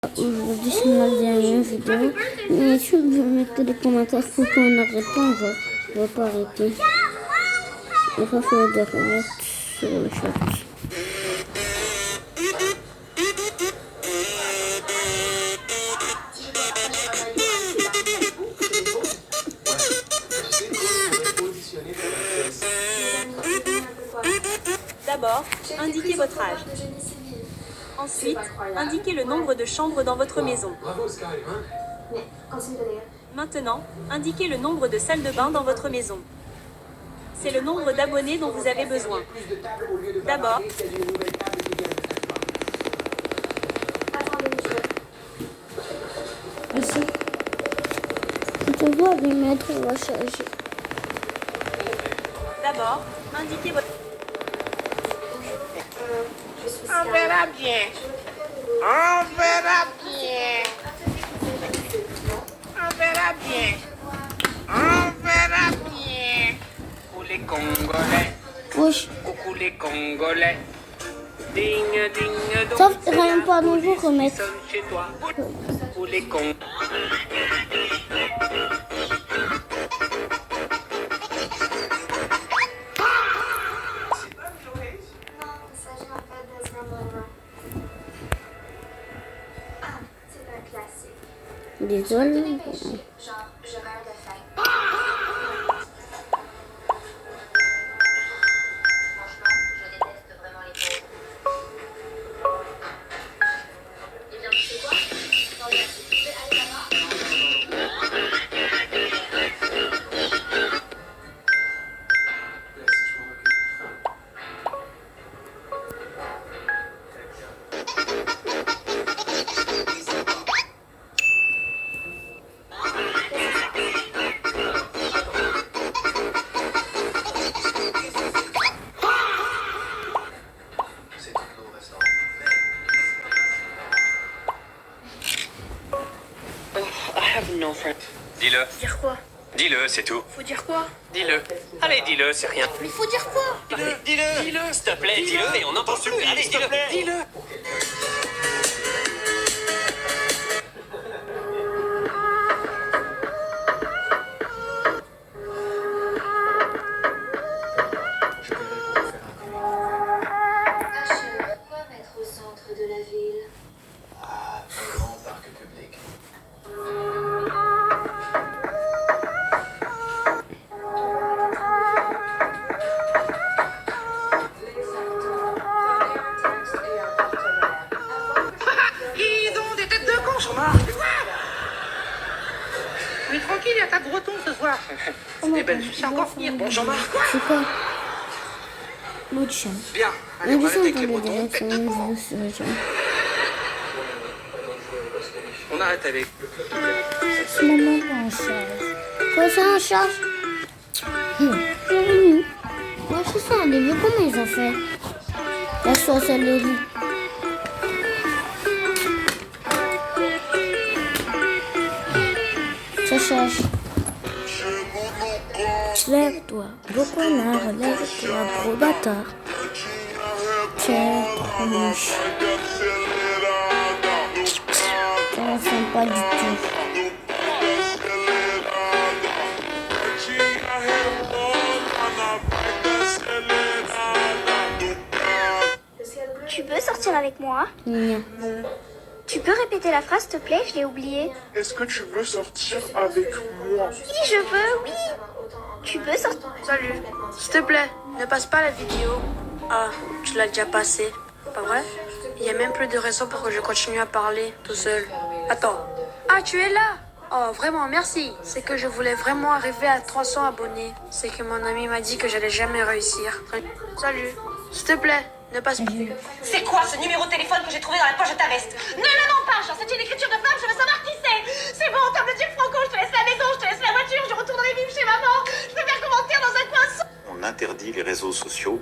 Aujourd'hui, c'est ma dernière vidéo. Mais si vous mettez des commentaires pour qu'on arrête pas, on va pas arrêter. On va faire des remotes sur le chat. D'abord, indiquez votre âge. Ensuite, indiquez le nombre de chambres dans votre maison. Maintenant, indiquez le nombre de salles de bain dans votre maison. C'est le nombre d'abonnés dont vous avez besoin. D'abord, Ici. Si tu veux les mettre, on va charger. d'abord, indiquez votre... On verra bien. On verra bien. On verra bien. On verra bien. Coucou les Congolais. Wesh, Coucou les Congolais. Ding, ding, donc. sauf c'est rien la pas nouveau police qui remettre. sonne chez toi. Coucou les Congolais. Il s'agit en fait d'Ezra Miller. Ah, c'est un classique. Désolé. Genre, je meurs de faim. Franchement, je déteste vraiment les pauvres. Eh bien, tu sais quoi? Regarde, tu peux aller là-bas. I have no friend. Dis-le. Dire quoi? Dis-le, c'est tout. Faut dire quoi? Dis-le. Allez, dis-le, c'est rien. Mais faut dire quoi? Dis-le. Dis-le. S'il te plaît, dis-le et on n'entend plus. Allez, dis-le. Dis-le. Asher, quoi mettre au centre de la ville? Un grand parc public. Ils ont des têtes de con, Jean-Marc. Mais tranquille, il y a ta breton ce soir. Eh ben, c'est encore pire. Bon, Jean-Marc. C'est quoi? L'autre chaîne. Bien. Allez, On on va dit ça arrêter avec dans les les bretons. directs sur Tête de une con. vidéo sur le chat. On arrête avec. Ce moment-là en charge. Quoi, ça en charge? Bienvenue. Ouais, c'est ça, un début, comment ils ont fait? La sorcellerie. Ça charge. Lève-toi, gros connard, lève-toi, gros bâtard. Tiens, trop moche. Ça ne ressemble pas du tout. Tu peux sortir avec moi? Non. Tu peux répéter la phrase, s'il te plaît? Je l'ai oubliée. Est-ce que tu veux sortir avec moi? Oui, je veux, oui. Tu peux sortir. Salut, s'il te plaît, ne passe pas la vidéo. Ah, tu l'as déjà passée, pas vrai? Il n'y a même plus de raison pour que je continue à parler tout seul. Attends. Ah, tu es là? Oh, vraiment, merci. C'est que je voulais vraiment arriver à 300 abonnés. C'est que mon ami m'a dit que j'allais jamais réussir. Salut, s'il te plaît, ne passe pas. C'est quoi ce numéro de téléphone que j'ai trouvé dans la poche de ta veste? Ne le non pas, genre, c'est une écriture de femme, je veux savoir qui c'est. C'est bon, table de Dieu Franco, je te laisse la maison, je te laisse la voiture, je retournerai vivre chez maman. Je peux faire commentaire dans un coin sombre. On interdit les réseaux sociaux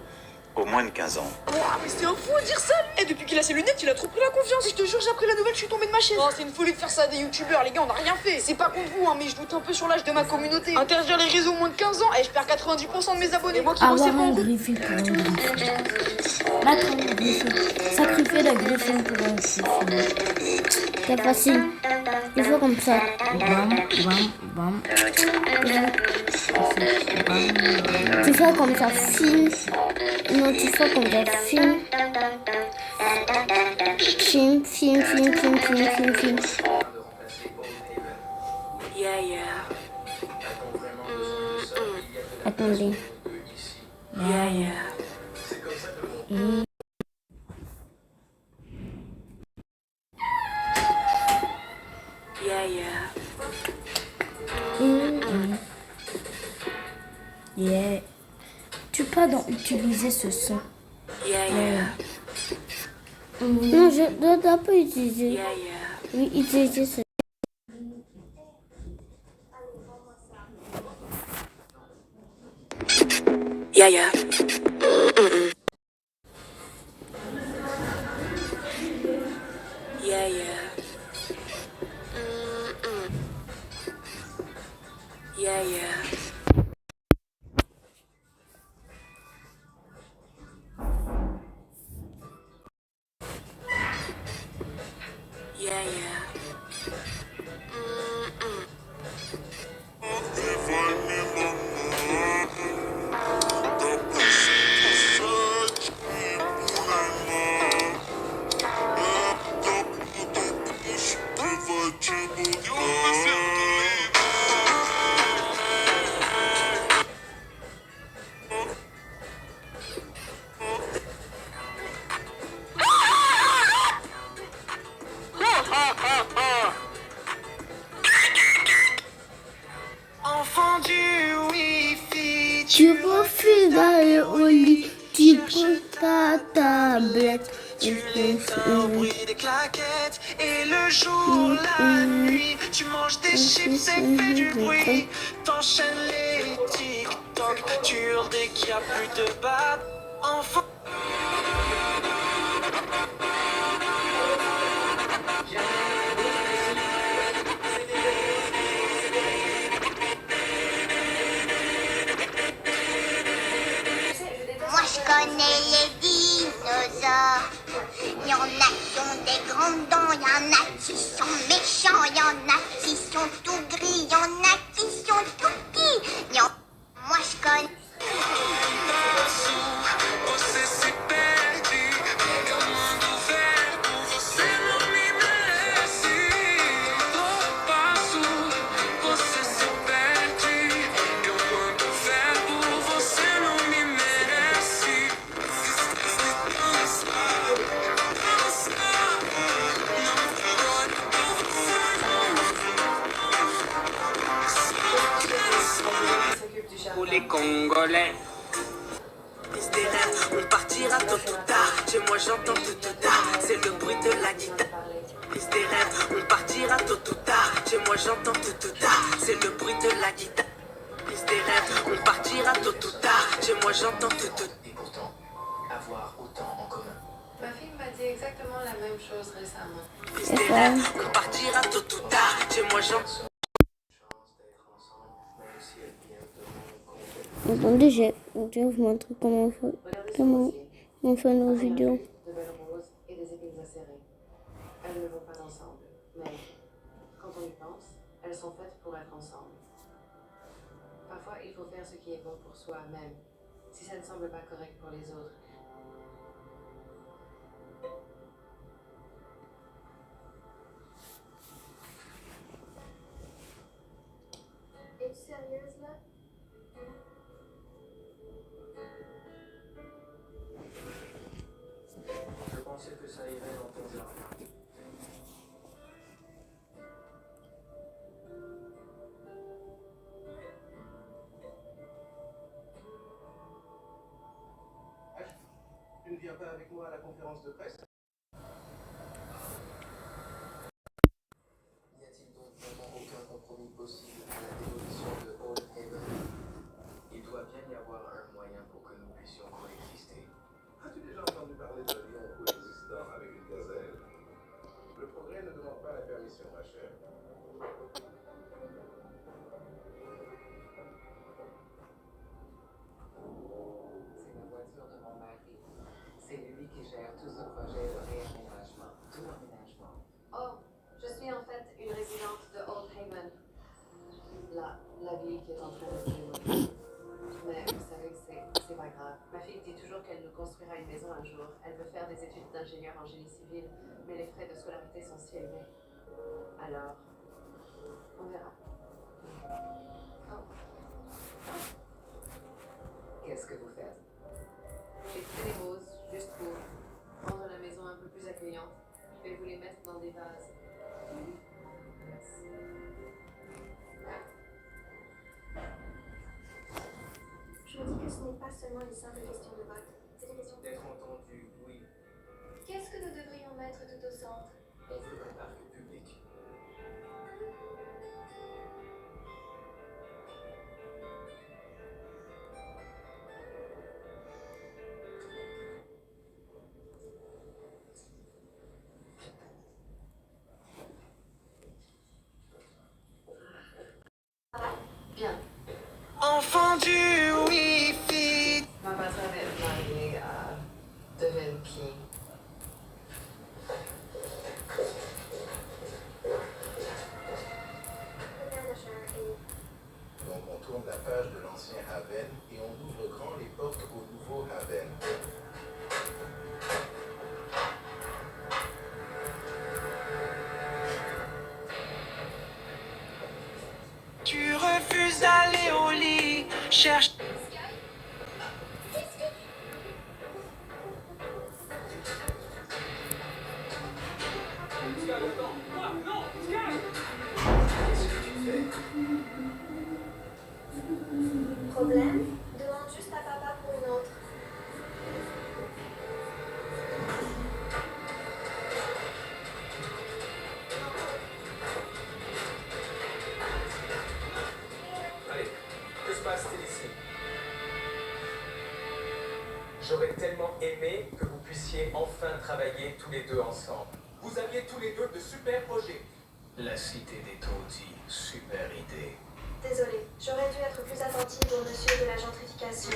aux moins de 15 ans. Mais c'est un fou à dire ça. Et depuis qu'il a ses lunettes, il a trop pris la confiance. Et je te jure, j'ai appris la nouvelle, je suis tombée de ma chaise. Oh, c'est une folie de faire ça à des youtubeurs, les gars, on n'a rien fait. C'est pas contre vous, hein, mais je doute un peu sur l'âge de ma communauté. Interdire les réseaux aux moins de 15 ans, et je perds 90% de mes abonnés. Moi qui bossais Avoir pas un en groupe. griffé pour un griffé. Battre un griffé. Sacrifier la griffin pour un griffin. C'est facile. Il faut comme ça. Bam, bam, bam. Tu fais comme ça, film. Non, tu fais comme ça, film. Film, film, film, film, film, film, film. Yeah, yeah. Attendez. Yeah, yeah. Yeah, yeah. Yeah. Tu peux pas utiliser ce son. Yeah, yeah. Non, je ne dois pas utiliser. Yeah, yeah. Oui, utiliser ce. Yeah, yeah. Yeah, yeah. Yeah, yeah. Yeah, yeah. Enfant du Wi-Fi, Tu refuses d'aller au lit, tu prends ta tablette. tu laisses un bruit des claquettes. Et le jour, la nuit, tu manges des chips et fais du bruit. T'enchaînes les TikTok, tu hurles dès qu'il n'y a plus de bat. Enfant. Moi je connais les dinosaures. Il y en a qui ont des grandes dents, il y en a qui sont méchants, il y en a qui sont tout gris, il y en a qui sont tout petits. Moi je connais. Você se perde, é um mundo velho, você não me merece. Todo passo, você se perde, é um mundo velho, você não me merece. Pour les Congolais. Prise des rêves, on partira tôt ou tard. Chez moi j'entends tout tard, c'est le bruit de la guitare. Prise des rêves, on partira tôt ou tard. Chez moi j'entends tout tard, c'est le bruit de la guitare. Prise des rêves, on partira tôt ou tard. Chez moi j'entends tout. Et pourtant, avoir autant en commun. Ma fille m'a dit exactement la même chose récemment. Prise des rêves, on partira tôt ou tard. Chez moi j'entends. Attendez, je vous montre comment on fait nos vidéos. De belles roses et des épines acérées. Elles ne vont pas ensemble, mais quand on y pense, elles sont faites pour être ensemble. Parfois, il faut faire ce qui est bon pour soi-même, si ça ne semble pas correct pour les autres. Es-tu sérieuse là? Je pensais que ça irait dans ton genre. Tu ne viens pas avec moi à la conférence de presse? N'y a-t-il donc vraiment aucun compromis possible à la démolition de Old Haven? Il doit bien y avoir un moyen pour que nous puissions coexister. As-tu déjà entendu parler d'un lion coexistant avec une gazelle? Le progrès ne demande pas la permission, ma chère. C'est la voiture de mon mari. C'est lui qui gère tout ce projet de réaménagement, tout aménagement. Oh, je construira une maison un jour. Elle veut faire des études d'ingénieur en génie civil, mais les frais de scolarité sont si élevés. Alors, on verra. Oh. Qu'est-ce que vous faites? J'ai fait des roses juste pour rendre la maison un peu plus accueillante. Je vais vous les mettre dans des vases. Merci. Je me dis que ce n'est pas seulement une simple question de vote, c'est une question D'être entendu, oui. Qu'est-ce que nous devrions mettre tout au centre? On veut un parc public. Bien. Enfant du Wi-Fi. Ma patronne est mariée à devine qui. Donc on tourne la page de l'ancien Haven et on ouvre grand les portes au nouveau Haven. Tu refuses d'aller au lit. Cherche. Problème? Demande juste à papa pour une autre. Allez, que se passe-t-il ici? J'aurais tellement aimé que vous puissiez enfin travailler tous les deux ensemble. Vous aviez tous les deux de super projets. La cité des taudis, super idée. Désolée, j'aurais dû être plus attentive au monsieur de la gentrification.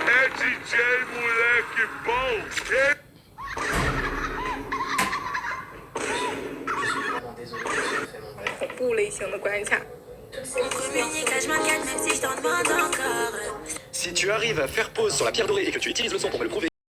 É DJ, moleque bom! Vraiment désolé, j'ai fait mon père. 布类型的关卡。 Si tu arrives à faire pause sur la pierre dorée et que tu utilises le son pour me le prouver,